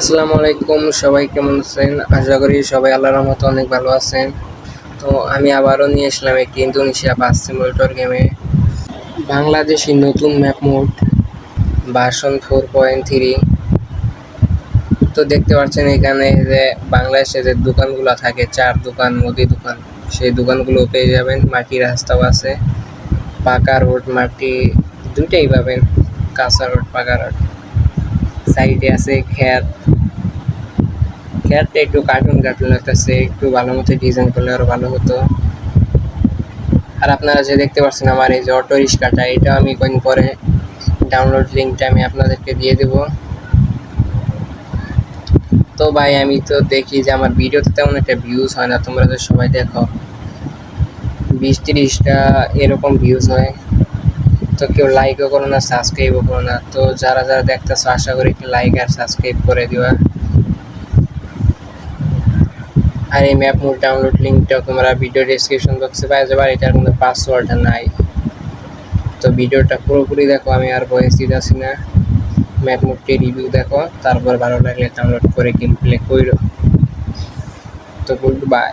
আসসালামু আলাইকুম, সবাই কেমন আছেন? আশা করি সবাই আল্লাহর রহমতে অনেক ভালো আছেন। তো আমি আবারও নিয়ে আসলাম একটি ইন্দোনেশিয়া বাস সিমুলেটর গেমে বাংলাদেশি নতুন ম্যাপ মোড ভার্সন 4.3। তো দেখতে পাচ্ছেন এখানে যে বাংলাদেশে যে দোকানগুলো থাকে, চার দোকান, মুদি দোকান, সেই দোকানগুলো পেয়ে যাবেন। মাটির রাস্তাও আছে, পাকা রোড, মাটি দুইটাই পাবেন, কাঁচা রোড, পাকা রোড। সাইডে আছে খেত, খেয়ারটা একটু কার্টুন কার্টুন লাগতেছে, একটু ভালো মতো ডিজাইন করলে আরো ভালো হতো। আর আপনারা যে দেখতে পাচ্ছেন আমার এই যে অটো রিক্সাটা, এটা আমি কয়েকদিন পরে ডাউনলোড লিঙ্কটা আমি আপনাদেরকে দিয়ে দেব। তো ভাই আমি তো দেখি যে আমার ভিডিওতে তেমন একটা ভিউজ হয় না, তোমরা তো সবাই দেখো 20-30টা এরকম ভিউজ হয়, তো কেউ লাইকও করো না, সাবস্ক্রাইবও করো না। তো যারা যারা দেখতেছো আশা করি একটু লাইক আর সাবস্ক্রাইব করে দিবা। আর এই ম্যাপ মোড ডাউনলোড লিঙ্কটা তোমরা ভিডিও ডেসক্রিপশন বক্সে পেয়ে যাবে। এটার কোনো পাসওয়ার্ড নাই, তো ভিডিওটা পুরোপুরি দেখো, আমি আর ভয়েস দিতেছি না। ম্যাপ মোডটি রিভিউ দেখো, তারপর ভালো লাগলে ডাউনলোড করে গেম প্লে করো। তো গুড বাই।